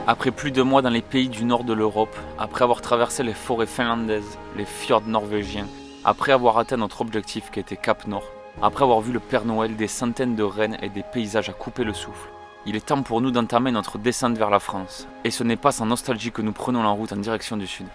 Après plus de mois dans les pays du nord de l'Europe, après avoir traversé les forêts finlandaises, les fjords norvégiens, après avoir atteint notre objectif qui était Cap Nord, après avoir vu le Père Noël, des centaines de rennes et des paysages à couper le souffle, il est temps pour nous d'entamer notre descente vers la France. Et ce n'est pas sans nostalgie que nous prenons la route en direction du sud.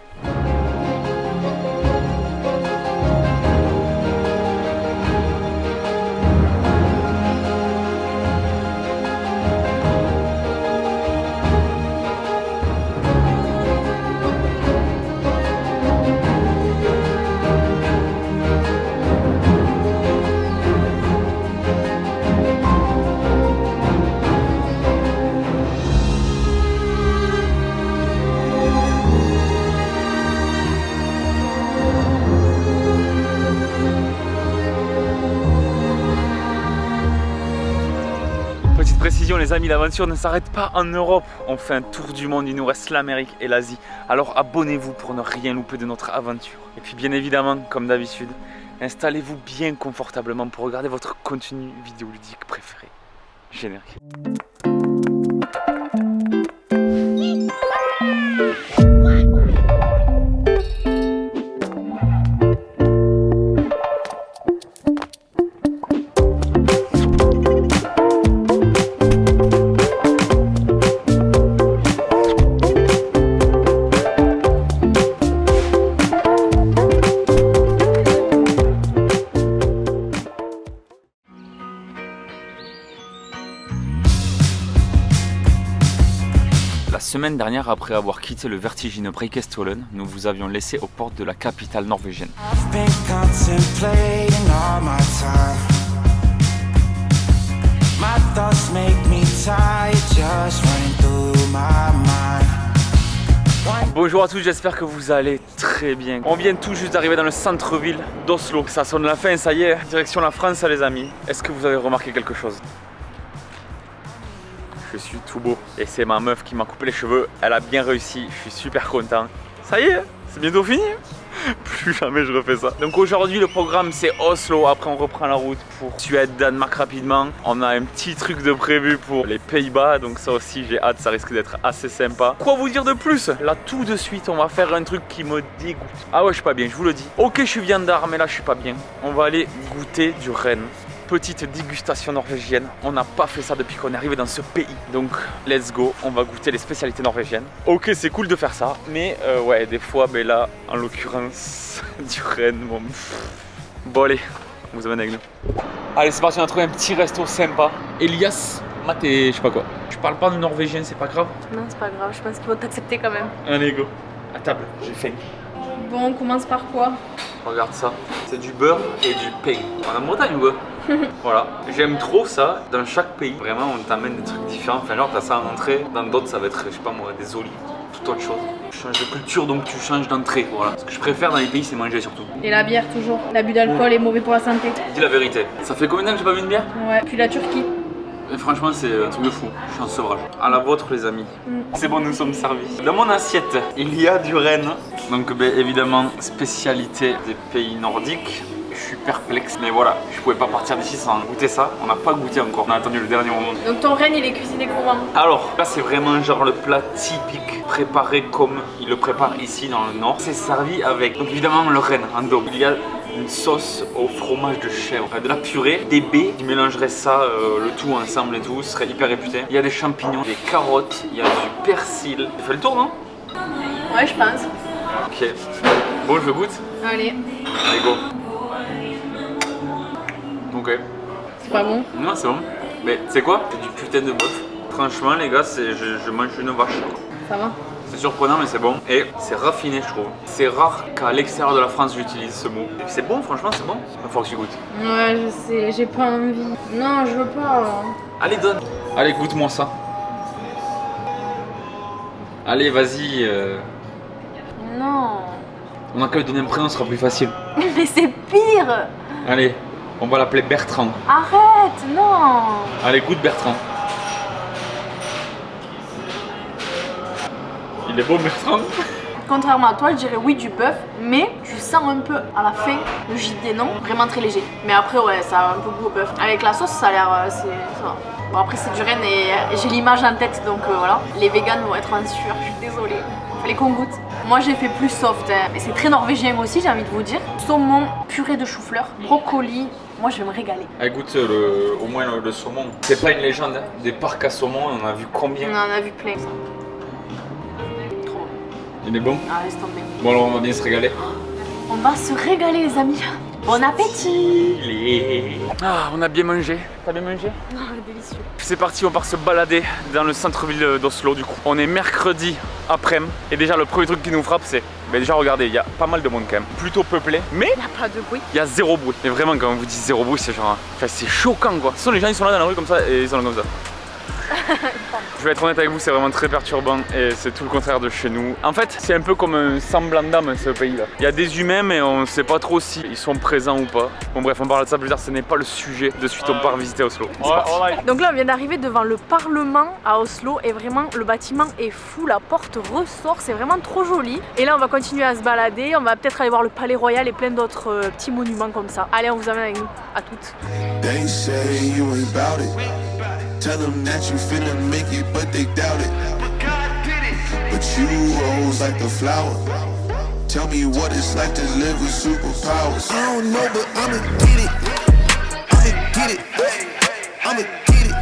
Petite précision les amis, l'aventure ne s'arrête pas en Europe. On fait un tour du monde, il nous reste l'Amérique et l'Asie. Alors abonnez-vous pour ne rien louper de notre aventure. Et puis bien évidemment, comme d'habitude, installez-vous bien confortablement pour regarder votre contenu vidéoludique préféré. Générique. La semaine dernière, après avoir quitté le vertigineux Preikestolen, nous vous avions laissé aux portes de la capitale norvégienne. Bonjour à tous, j'espère que vous allez très bien. On vient tout juste d'arriver dans le centre-ville d'Oslo. Ça sonne la fin, ça y est, direction la France les amis. Est-ce que vous avez remarqué quelque chose ? Je suis tout beau et c'est ma meuf qui m'a coupé les cheveux, elle a bien réussi, je suis super content. Ça y est, c'est bientôt fini. Plus jamais je refais ça. Donc aujourd'hui le programme c'est Oslo, après on reprend la route pour Suède, Danemark rapidement. On a un petit truc de prévu pour les Pays-Bas, donc ça aussi j'ai hâte, ça risque d'être assez sympa. Quoi vous dire de plus? Là tout de suite on va faire un truc qui me dégoûte. Ah ouais je suis pas bien, je vous le dis. Ok je suis viandard mais là je suis pas bien. On va aller goûter du renne. Petite dégustation norvégienne, on n'a pas fait ça depuis qu'on est arrivé dans ce pays. Donc let's go, on va goûter les spécialités norvégiennes. Ok c'est cool de faire ça, mais ouais des fois, mais là en l'occurrence du renne, bon. Bon allez, on vous amène avec nous. Allez c'est parti, on a trouvé un petit resto sympa. Elias, maté, je sais pas quoi. Je parle pas de norvégien, c'est pas grave? Non c'est pas grave, je pense qu'ils vont t'accepter quand même. Allez go, à table, j'ai faim. Bon on commence par quoi? Regarde ça, c'est du beurre et du pain. On est en Bretagne ou quoi? Voilà, j'aime trop ça. Dans chaque pays, vraiment on t'amène des trucs différents. Enfin genre t'as ça en entrée, dans d'autres ça va être, je sais pas moi, des olives, toute autre chose. Tu changes de culture donc tu changes d'entrée, voilà. Ce que je préfère dans les pays c'est manger surtout. Et la bière toujours, l'abus d'alcool est mauvais pour la santé. Dis la vérité, ça fait combien de temps que j'ai pas vu une bière? Ouais, puis la Turquie. Et franchement c'est un truc de fou, je suis en sevrage. À la vôtre les amis. C'est bon, nous sommes servis. Dans mon assiette, il y a du renne. Donc ben, évidemment, spécialité des pays nordiques. Je suis perplexe, mais voilà, je pouvais pas partir d'ici sans goûter ça. On n'a pas goûté encore, on a attendu le dernier moment. Donc ton renne il est cuisiné comment? Alors là c'est vraiment genre le plat typique préparé comme il le prépare ici dans le nord. C'est servi avec donc évidemment le renne en dos. Il y a une sauce au fromage de chèvre, de la purée, des baies qui mélangeraient ça, le tout ensemble et tout, ce serait hyper réputé. Il y a des champignons, des carottes, il y a du persil. Tu fais le tour non? Ouais je pense. Ok, bon je goûte. Allez. Allez go. Ok. C'est pas bon? Non c'est bon. Mais tu sais quoi? C'est du putain de bœuf. Franchement les gars, je mange une vache. Ça va? C'est surprenant mais c'est bon et c'est raffiné je trouve. C'est rare qu'à l'extérieur de la France j'utilise ce mot. C'est bon franchement c'est bon. Il faut que tu goûtes. Ouais je sais, j'ai pas envie. Non je veux pas. Allez donne. Allez goûte-moi ça. Allez vas-y. Non. On a qu'à lui donner un prénom, ce sera plus facile. Mais c'est pire. Allez, on va l'appeler Bertrand. Arrête, non. Allez goûte Bertrand. Il est beau Bertrand. Contrairement à toi, je dirais oui du bœuf, mais tu sent un peu à la fin le gibier, non? Vraiment très léger. Mais après, ouais, ça a un peu goût au bœuf. Avec la sauce, ça a l'air. Ça va. Bon, après, c'est du renne et j'ai l'image en tête, donc voilà. Les véganes vont être en sueur, je suis désolée. Fallait qu'on goûte. Moi, j'ai fait plus soft, hein. Mais c'est très norvégien aussi, j'ai envie de vous dire. Saumon, purée de chou-fleur, brocoli. Moi, je vais me régaler. Ah, goûte au moins le saumon. C'est pas une légende, hein. Des parcs à saumon, on en a vu combien? On en a vu plein. Trop bon. Il est bon? Ah, laisse tomber. Bon, alors on va bien se régaler. On va se régaler, les amis. Bon appétit! Ah, on a bien mangé. T'as bien mangé? Oh, délicieux. C'est parti, on part se balader dans le centre-ville d'Oslo du coup. On est mercredi après-midi et déjà le premier truc qui nous frappe c'est... déjà regardez, il y a pas mal de monde quand même. Plutôt peuplé, mais Il n'y a pas de bruit. il y a zéro bruit. Mais vraiment quand on vous dit zéro bruit c'est genre... Enfin c'est choquant quoi. Ce sont les gens ils sont là dans la rue comme ça et ils sont là comme ça. Je vais être honnête avec vous, c'est vraiment très perturbant et c'est tout le contraire de chez nous. En fait, c'est un peu comme un semblant d'âme ce pays-là. Il y a des humains mais on ne sait pas trop s'ils sont présents ou pas. Bon bref, on parle de ça plus tard, ce n'est pas le sujet. De suite, on part visiter Oslo. C'est parti. Donc là, on vient d'arriver devant le Parlement à Oslo et vraiment, le bâtiment est fou. La porte ressort, c'est vraiment trop joli. Et là, on va continuer à se balader. On va peut-être aller voir le Palais Royal et plein d'autres petits monuments comme ça. Allez, on vous amène avec nous. À toutes. They say you ain't bout it. Tell them that you finna make it, but they doubt it. But you rose like the flower. Tell me what it's like to live with superpowers. I don't know, but I'ma get it. I'ma get it. I'ma get it.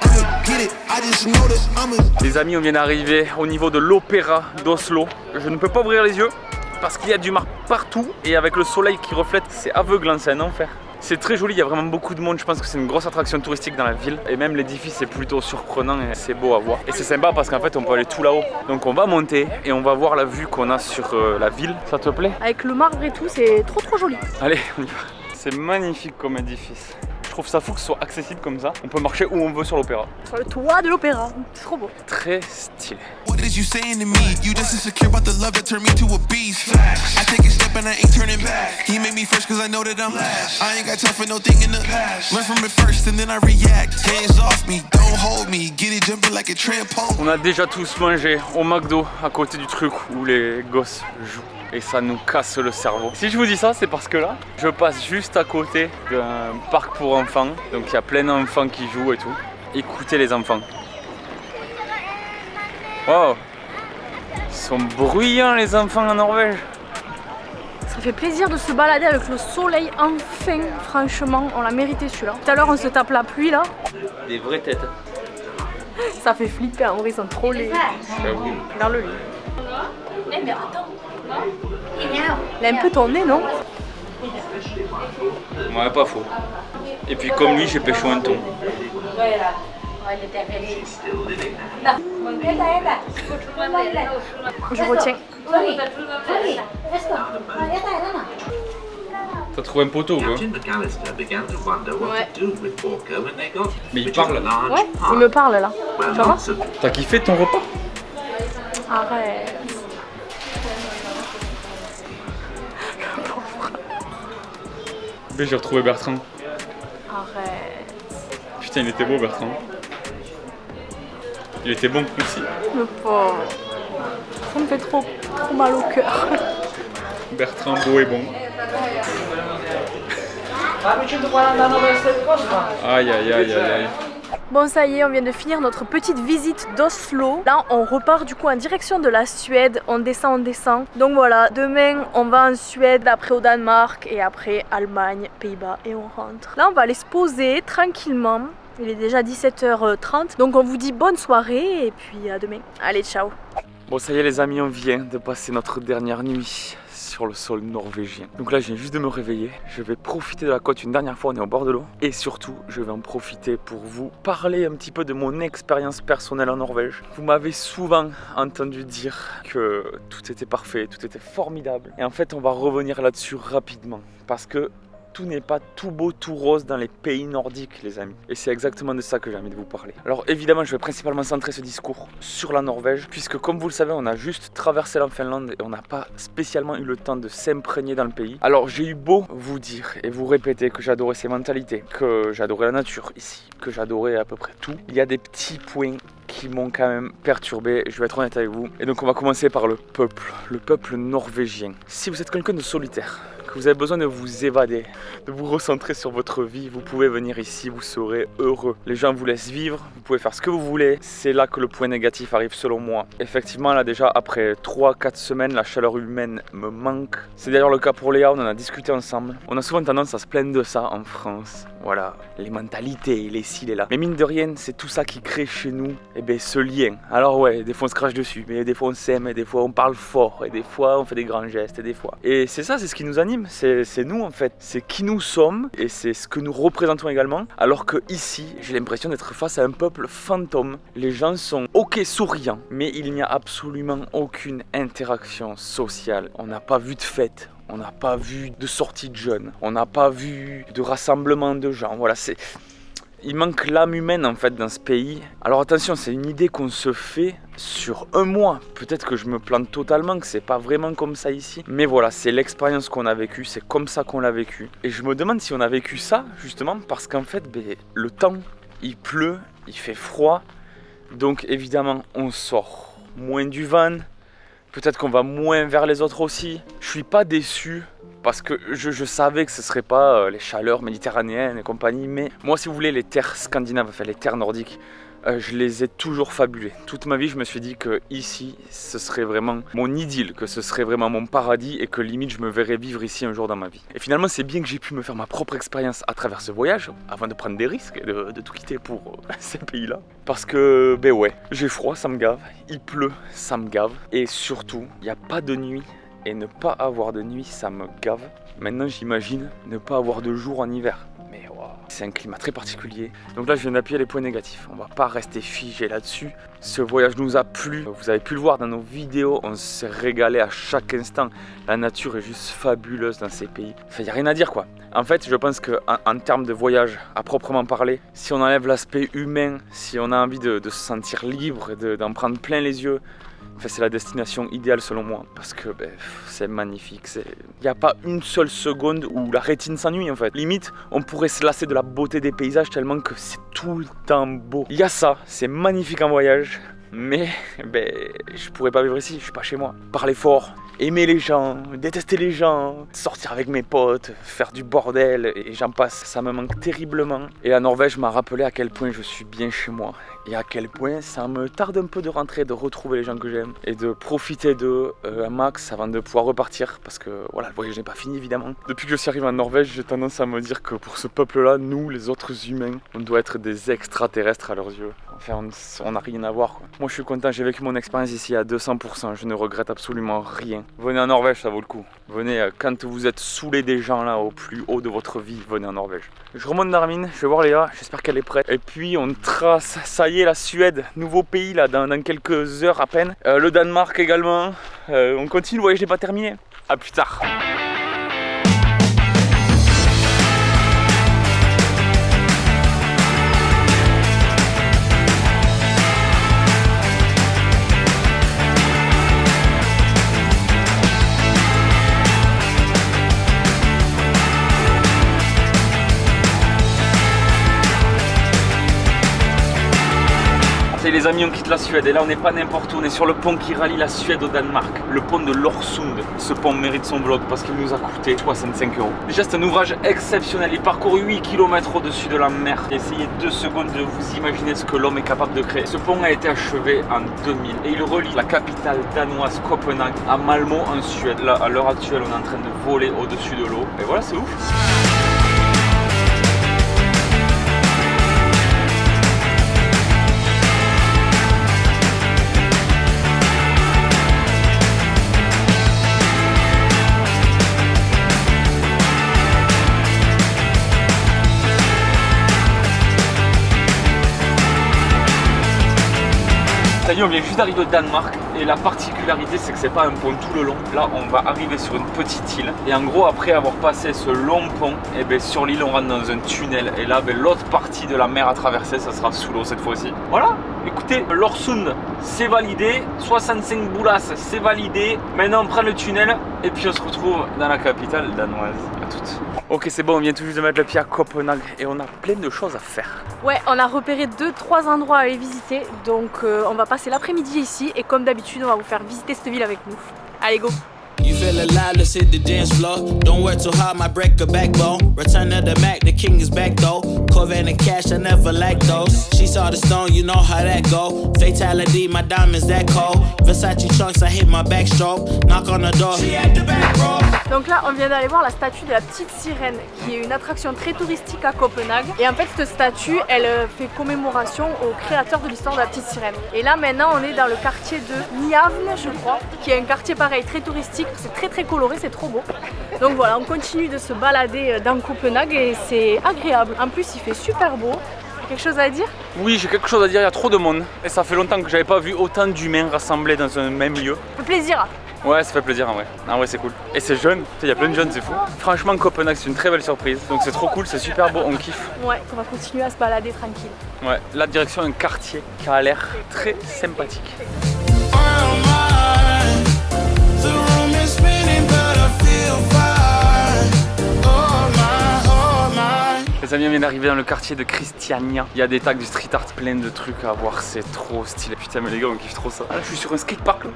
I'ma get it. I just know that I'ma. Les amis, on vient d'arriver au niveau de l'opéra d'Oslo. Je ne peux pas ouvrir les yeux parce qu'il y a du marbre partout et avec le soleil qui reflète, c'est aveuglant, c'est un enfer. C'est très joli, il y a vraiment beaucoup de monde, je pense que c'est une grosse attraction touristique dans la ville. Et même l'édifice est plutôt surprenant et c'est beau à voir. Et c'est sympa parce qu'en fait on peut aller tout là-haut. Donc on va monter et on va voir la vue qu'on a sur la ville. Ça te plaît? Avec le marbre et tout, c'est trop joli. Allez, on y va. C'est magnifique comme édifice. Je trouve ça fou que ce soit accessible comme ça. On peut marcher où on veut sur l'opéra. Sur le toit de l'opéra, c'est trop beau. Très stylé. What is you saying to me? You just insecure about the love that turned me to a beast. I take a step and I ain't turning back. He made me first cause I know that I ain't got time for no thing in the learn from it first and then I react. Hands off me, don't hold me. Get it jumping like a trampoline. On a déjà tous mangé au McDo à côté du truc où les gosses jouent. Et ça nous casse le cerveau. Si je vous dis ça, c'est parce que là, je passe juste à côté d'un parc pour enfants. Donc il y a plein d'enfants qui jouent et tout. Écoutez les enfants. Wow! Ils sont bruyants les enfants en Norvège. Ça fait plaisir de se balader avec le soleil enfin, franchement, on l'a mérité celui-là. Tout à l'heure on se tape la pluie là. Des vraies têtes. Ça fait flipper, en vrai ils sont trop laids. J'avoue. Regarde-le lui. Eh mais attends. Il a un peu tourné, non? Ouais, pas faux. Et puis comme lui, j'ai pécho un ton. Je retiens. T'as trouvé un poteau ou quoi? Mais il parle. Ouais, il me parle là. Tu vas voir? T'as kiffé ton repas? Arrête. J'ai retrouvé Bertrand. Arrête. Putain, il était beau Bertrand. Il était bon aussi. Le pauvre. Ça me fait trop mal au cœur. Bertrand beau et bon. Aïe aïe aïe aïe aïe. Bon ça y est, on vient de finir notre petite visite d'Oslo. Là on repart du coup en direction de la Suède, on descend. Donc voilà, demain on va en Suède, après au Danemark et après Allemagne, Pays-Bas et on rentre. Là on va aller se poser tranquillement, il est déjà 17h30. Donc on vous dit bonne soirée et puis à demain. Allez ciao. Bon ça y est les amis, on vient de passer notre dernière nuit sur le sol norvégien. Donc là je viens juste de me réveiller, je vais profiter de la côte une dernière fois, on est au bord de l'eau. Et surtout je vais en profiter pour vous parler un petit peu de mon expérience personnelle en Norvège. Vous m'avez souvent entendu dire que tout était parfait, tout était formidable. Et en fait on va revenir là-dessus rapidement parce que tout n'est pas tout beau, tout rose dans les pays nordiques, les amis. Et c'est exactement de ça que j'ai envie de vous parler. Alors évidemment, je vais principalement centrer ce discours sur la Norvège, puisque comme vous le savez, on a juste traversé la Finlande et on n'a pas spécialement eu le temps de s'imprégner dans le pays. Alors j'ai eu beau vous dire et vous répéter que j'adorais ces mentalités, que j'adorais la nature ici, que j'adorais à peu près tout. Il y a des petits points qui m'ont quand même perturbé, je vais être honnête avec vous. Et donc on va commencer par le peuple norvégien. Si vous êtes quelqu'un de solitaire, que vous avez besoin de vous évader, de vous recentrer sur votre vie, vous pouvez venir ici, vous serez heureux. Les gens vous laissent vivre, vous pouvez faire ce que vous voulez. C'est là que le point négatif arrive selon moi. Effectivement, là déjà, après 3-4 semaines, la chaleur humaine me manque. C'est d'ailleurs le cas pour Léa, on en a discuté ensemble. On a souvent tendance à se plaindre de ça en France. Voilà, les mentalités, les ci, les là. Mais mine de rien, c'est tout ça qui crée chez nous ce lien. Alors ouais, des fois on se crache dessus, mais des fois on s'aime, et des fois on parle fort, et des fois on fait des grands gestes, et des fois. Et c'est ça, c'est ce qui nous anime, c'est nous en fait. C'est qui nous sommes, et c'est ce que nous représentons également. Alors que ici, j'ai l'impression d'être face à un peuple fantôme. Les gens sont ok souriants, mais il n'y a absolument aucune interaction sociale. On n'a pas vu de fête. On n'a pas vu de sortie de jeunes, on n'a pas vu de rassemblement de gens. Voilà, il manque l'âme humaine en fait dans ce pays. Alors attention, c'est une idée qu'on se fait sur un mois. Peut-être que je me plante totalement, que c'est pas vraiment comme ça ici. Mais voilà, c'est l'expérience qu'on a vécue, c'est comme ça qu'on l'a vécu. Et je me demande si on a vécu ça justement parce qu'en fait, le temps, il pleut, il fait froid. Donc évidemment, on sort moins du van. Peut-être qu'on va moins vers les autres aussi. Je suis pas déçu parce que je savais que ce serait pas les chaleurs méditerranéennes et compagnie. Mais moi, si vous voulez, les terres scandinaves, enfin les terres nordiques, je les ai toujours fabulées. Toute ma vie, je me suis dit que ici, ce serait vraiment mon idylle, que ce serait vraiment mon paradis et que limite, je me verrais vivre ici un jour dans ma vie. Et finalement, c'est bien que j'ai pu me faire ma propre expérience à travers ce voyage, avant de prendre des risques et de tout quitter pour ces pays-là. Parce que, ouais, j'ai froid, ça me gave, il pleut, ça me gave, et surtout, il n'y a pas de nuit, et ne pas avoir de nuit, ça me gave. Maintenant, j'imagine ne pas avoir de jour en hiver. Mais waouh, c'est un climat très particulier. Donc là, je viens d'appuyer les points négatifs. On va pas rester figé là-dessus. Ce voyage nous a plu. Vous avez pu le voir dans nos vidéos. On s'est régalé à chaque instant. La nature est juste fabuleuse dans ces pays. Enfin, il n'y a rien à dire quoi. En fait, je pense qu'en termes de voyage, à proprement parler, si on enlève l'aspect humain, si on a envie de se sentir libre et d'en prendre plein les yeux, c'est la destination idéale selon moi parce que c'est magnifique. Il n'y a pas une seule seconde où la rétine s'ennuie en fait. Limite, on pourrait se lasser de la beauté des paysages tellement que c'est tout le temps beau. Il y a ça, c'est magnifique en voyage. Mais je pourrais pas vivre ici, je suis pas chez moi. Parler fort, aimer les gens, détester les gens, sortir avec mes potes, faire du bordel et j'en passe. Ça me manque terriblement. Et la Norvège m'a rappelé à quel point je suis bien chez moi. Et à quel point ça me tarde un peu de rentrer, de retrouver les gens que j'aime et de profiter d'eux un max avant de pouvoir repartir. Parce que voilà, le voyage n'est pas fini évidemment. Depuis que je suis arrivé en Norvège, j'ai tendance à me dire que pour ce peuple-là, nous, les autres humains, on doit être des extraterrestres à leurs yeux. Enfin, on n'a rien à voir quoi. Moi je suis content, j'ai vécu mon expérience ici à 200%, je ne regrette absolument rien. Venez en Norvège, ça vaut le coup. Venez quand vous êtes saoulé des gens là au plus haut de votre vie, venez en Norvège. Je remonte d'Armin, je vais voir Léa, j'espère qu'elle est prête. Et puis on trace, ça y est, la Suède, nouveau pays là dans quelques heures à peine. Le Danemark également. On continue, le voyage n'est pas terminé. A plus tard. Les amis, on quitte la Suède et là on n'est pas n'importe où, on est sur le pont qui relie la Suède au Danemark, le pont de l'Orsund. Ce pont mérite son vlog parce qu'il nous a coûté 65 €. Déjà c'est un ouvrage exceptionnel, il parcourt 8 km au-dessus de la mer. Essayez 2 secondes de vous imaginer ce que l'homme est capable de créer. Ce pont a été achevé en 2000 et il relie la capitale danoise Copenhague à Malmö en Suède. Là à l'heure actuelle on est en train de voler au-dessus de l'eau et voilà, c'est ouf. Ça y est, on vient juste d'arriver au Danemark et la particularité c'est que c'est pas un pont tout le long. Là on va arriver sur une petite île et en gros après avoir passé ce long pont, sur l'île on rentre dans un tunnel et là l'autre partie de la mer à traverser ça sera sous l'eau cette fois-ci. Voilà. Écoutez, l'Orsund, c'est validé. 65 boulasses, c'est validé. Maintenant, on prend le tunnel et puis on se retrouve dans la capitale danoise. À toutes. Ok, c'est bon, on vient tout juste de mettre le pied à Copenhague et on a plein de choses à faire. Ouais, on a repéré 2-3 endroits à aller visiter. Donc on va passer l'après-midi ici et comme d'habitude, on va vous faire visiter cette ville avec nous. Allez, go! You feel alive, let's hit the dance floor. Don't work too hard, might break a backbone. Return to the Mac, the king is back though. Corvette and cash, I never lack those. She saw the stone, you know how that go. Fatality, my diamonds that cold. Versace trunks, I hit my backstroke. Knock on the door, she at the back row. Donc là, on vient d'aller voir la statue de la petite sirène, qui est une attraction très touristique à Copenhague. Et en fait, cette statue, elle fait commémoration au créateur de l'histoire de la petite sirène. Et là, maintenant, on est dans le quartier de Nyhavn, je crois, qui est un quartier pareil, très touristique. C'est très très coloré, c'est trop beau. Donc voilà, on continue de se balader dans Copenhague et c'est agréable. En plus, il fait super beau. Quelque chose à dire? Oui, j'ai quelque chose à dire, il y a trop de monde. Et ça fait longtemps que j'avais pas vu autant d'humains rassemblés dans un même lieu. Ça fait plaisir. Ouais, ça fait plaisir en vrai. En vrai, c'est cool. Et c'est jeune, il y a plein de jeunes, c'est fou. Franchement, Copenhague, c'est une très belle surprise. Donc c'est trop cool, c'est super beau, on kiffe. Ouais, on va continuer à se balader tranquille. Ouais, la direction d'un quartier qui a l'air très sympathique. Les amis, on vient d'arriver dans le quartier de Christiania. Il y a des tags du street art, plein de trucs à voir, c'est trop stylé. Putain, mais les gars, on kiffe trop ça. Ah, là, je suis sur un skatepark là.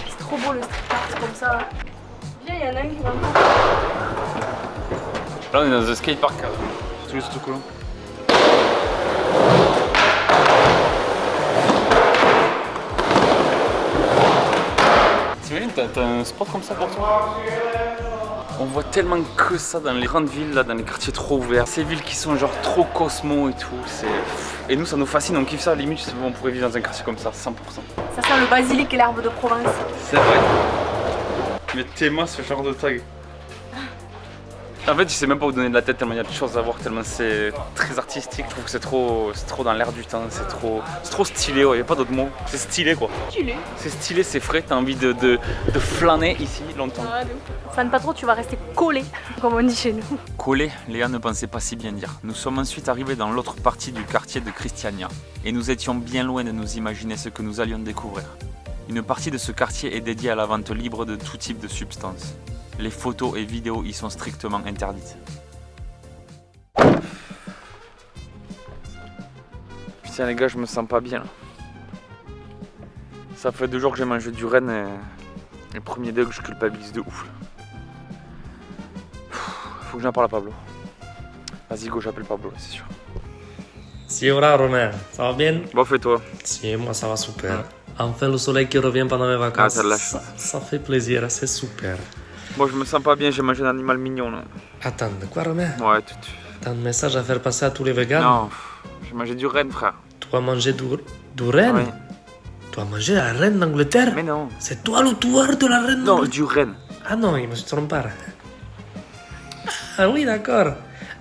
C'est trop beau le street art comme ça. Viens, il y en a un qui va me... Là, on est dans un skatepark. C'est juste cool. T'imagines, t'as un spot comme ça pour toi? On voit tellement que ça dans les grandes villes, là, dans les quartiers trop ouverts. Ces villes qui sont genre trop cosmo et tout. Et nous, ça nous fascine, on kiffe ça. Limite, on pourrait vivre dans un quartier comme ça, 100%. Ça sent le basilic et l'herbe de Provence. C'est vrai. Mais t'aimes ce genre de tag. En fait, je sais même pas où donner de la tête tellement il y a de choses à voir, tellement c'est très artistique. Je trouve que c'est trop dans l'air du temps, c'est trop stylé, ouais, y a pas d'autre mot. C'est stylé quoi. Stylé. C'est stylé, c'est frais, t'as envie de flâner ici longtemps. Ah, de ouf. Fan pas trop, tu vas rester collé, comme on dit chez nous. Collé, Léa ne pensait pas si bien dire. Nous sommes ensuite arrivés dans l'autre partie du quartier de Christiania. Et nous étions bien loin de nous imaginer ce que nous allions découvrir. Une partie de ce quartier est dédiée à la vente libre de tout type de substances. Les photos et vidéos y sont strictement interdites. Putain les gars, je me sens pas bien là. Ça fait 2 jours que j'ai mangé du renne et le premier dog je culpabilise de ouf. Faut que j'en parle à Pablo. Vas-y go, j'appelle Pablo, c'est sûr. Si, hola Romain, ça va bien? Bon, fais-toi. Si, moi ça va super. Enfin le soleil qui revient pendant mes vacances, Ah, t'as de la chance. ça fait plaisir, c'est super. Moi je me sens pas bien, j'ai mangé un animal mignon là. Attends, de quoi Romain? Ouais, tout. T'as un message à faire passer à tous les véganes? Non, j'ai mangé du renne frère. Tu as mangé du renne? Ouais. Tu as mangé la reine d'Angleterre? Mais non. C'est toi le tueur de la reine Non, d'Angleterre? du renne. Ah non, il me suis trompé. Ah oui, d'accord.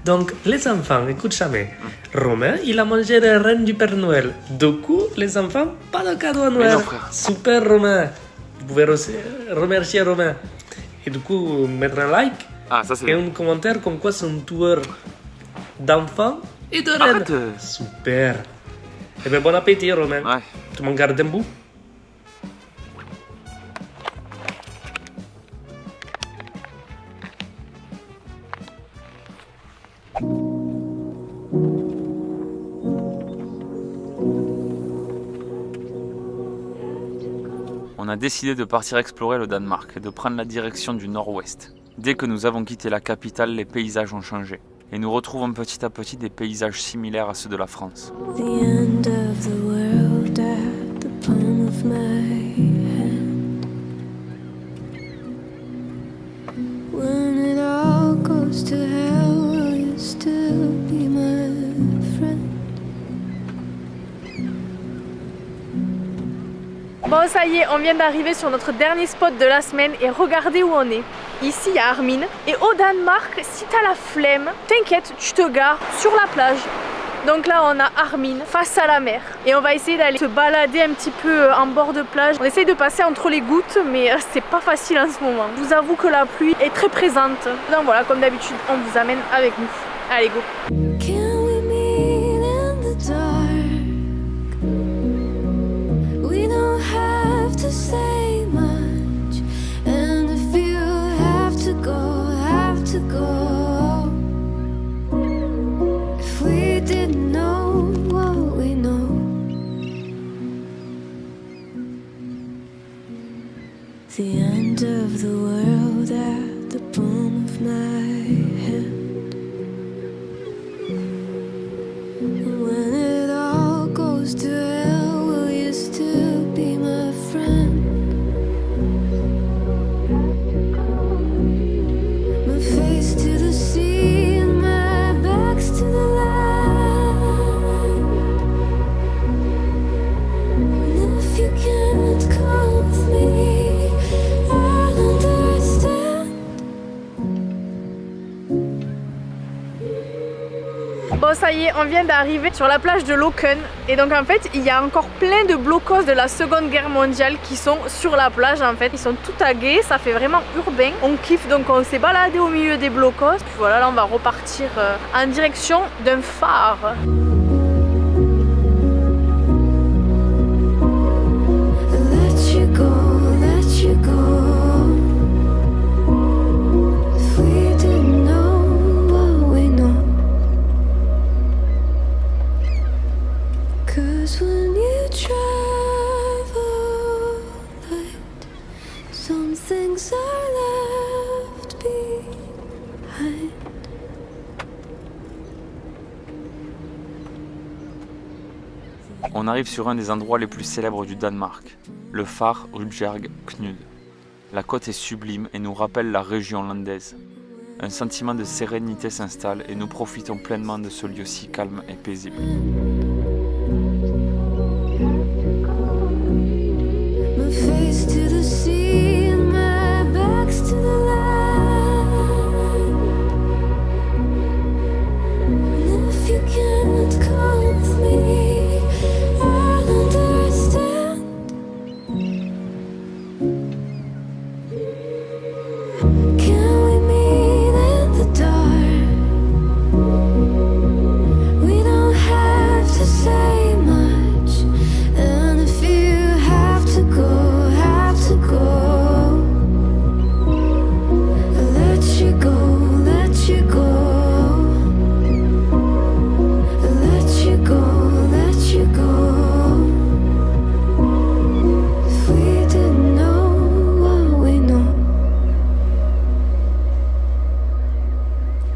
Donc, les enfants, écoute jamais. Romain, il a mangé la reine du Père Noël. Du coup, les enfants, pas de cadeau à Noël. non, frère. Super, Romain. Vous pouvez remercier Romain. Et du coup, mettre un like Ah, ça c'est et bien. un commentaire comme quoi c'est un tueur d'enfants et de reines. Arrête. Super. Eh bien, bon appétit, Romain. Ouais. Tu m'en gardes un bout? On a décidé de partir explorer le Danemark et de prendre la direction du nord-ouest. Dès que nous avons quitté la capitale, les paysages ont changé. Et nous retrouvons petit à petit des paysages similaires à ceux de la France. The end of the world at the palm of my hand. When it all goes to hell, will you still be my friend? Bon, ça y est, on vient d'arriver sur notre dernier spot de la semaine et regardez où on est. Ici, il y a Armin. Et au Danemark, si t'as la flemme, t'inquiète, tu te gares sur la plage. Donc là, on a Armin face à la mer. Et on va essayer d'aller se balader un petit peu en bord de plage. On essaye de passer entre les gouttes, mais c'est pas facile en ce moment. Je vous avoue que la pluie est très présente. Donc voilà, comme d'habitude, on vous amène avec nous. Allez, go! Can we meet in of the world at the palm of my hand. When it all goes to hell, will you still be my friend? My face to the sea and my back's to the land. And if you can't come with me, I'll understand. Bon, ça y est, on vient d'arriver sur la plage de Loken. Et donc en fait, il y a encore plein de blocos de la Seconde Guerre mondiale qui sont sur la plage en fait. Ils sont tout tagués, ça fait vraiment urbain. On kiffe, donc on s'est baladé au milieu des blocos. Puis voilà, là on va repartir en direction d'un phare. Let you go, let you go. If we didn't know what we know. 'Cause when you travel light, some things are left behind. On arrive sur un des endroits les plus célèbres du Danemark, le phare Rudbjerg Knud. La côte est sublime et nous rappelle la région landaise. Un sentiment de sérénité s'installe et nous profitons pleinement de ce lieu si calme et paisible. My face to the sea and my back's to the land. And if you can't come with me, I'll understand. Can we meet in the dark? We don't have to say much. And if you have to go, have to go. Let you go, let you go. Let you go, let you go. If we didn't know what we know.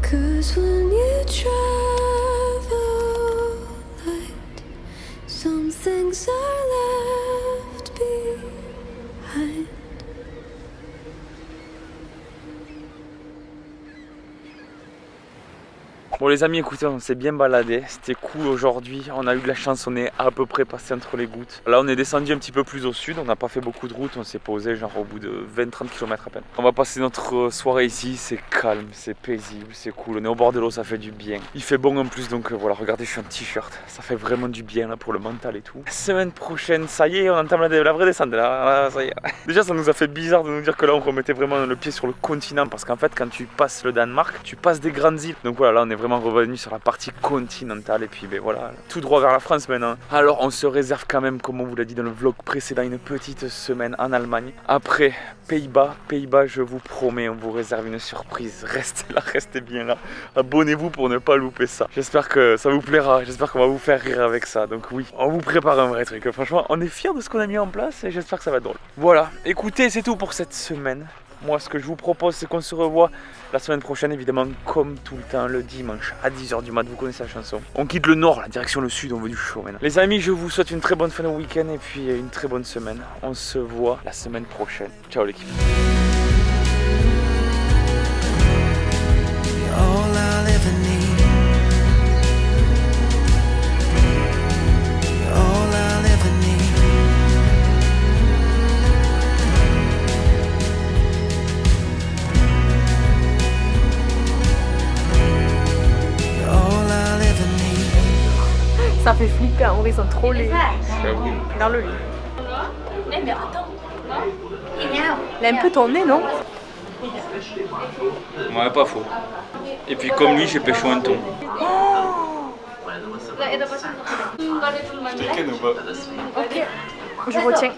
'Cause when you travel light, some things are left behind. Bon les amis, écoutez, on s'est bien baladé, c'était cool aujourd'hui, on a eu de la chance, on est à peu près passé entre les gouttes. Là on est descendu un petit peu plus au sud, on n'a pas fait beaucoup de route, on s'est posé genre au bout de 20-30 km à peine. On va passer notre soirée ici, c'est calme, c'est paisible, c'est cool, on est au bord de l'eau, ça fait du bien. Il fait bon en plus, donc voilà, regardez, je suis en t-shirt, ça fait vraiment du bien là pour le mental et tout. Semaine prochaine, ça y est, on entame la vraie descente là, ça y est. Déjà ça nous a fait bizarre de nous dire que là on remettait vraiment le pied sur le continent, parce qu'en fait quand tu passes le Danemark, tu passes des grandes îles. Donc voilà, là on est vraiment revenu sur la partie continentale et puis ben voilà, tout droit vers la France maintenant. Alors on se réserve quand même, comme on vous l'a dit dans le vlog précédent, une petite semaine en Allemagne. Après Pays-Bas, je vous promets, on vous réserve une surprise. Restez là, restez bien là. Abonnez-vous pour ne pas louper ça. J'espère que ça vous plaira, j'espère qu'on va vous faire rire avec ça. Donc oui, on vous prépare un vrai truc. Franchement, on est fiers de ce qu'on a mis en place et j'espère que ça va être drôle. Voilà, écoutez, c'est tout pour cette semaine. Moi, ce que je vous propose, c'est qu'on se revoit la semaine prochaine, évidemment, comme tout le temps, le dimanche à 10 h du mat. Vous connaissez la chanson. On quitte le nord, la direction le sud, on veut du chaud maintenant. Les amis, je vous souhaite une très bonne fin de week-end et puis une très bonne semaine. On se voit la semaine prochaine. Ciao l'équipe. All I'll ever need. All I'll ever need. All I'll ever need. Ça fait flipper, en vrai, ils sont trop laids. Dans le lit. Mais attends. Il a un peu ton nez, non? Ouais, pas faux. Et puis comme lui, j'ai pécho un ton. Je te ken ou pas? Ok, je retiens.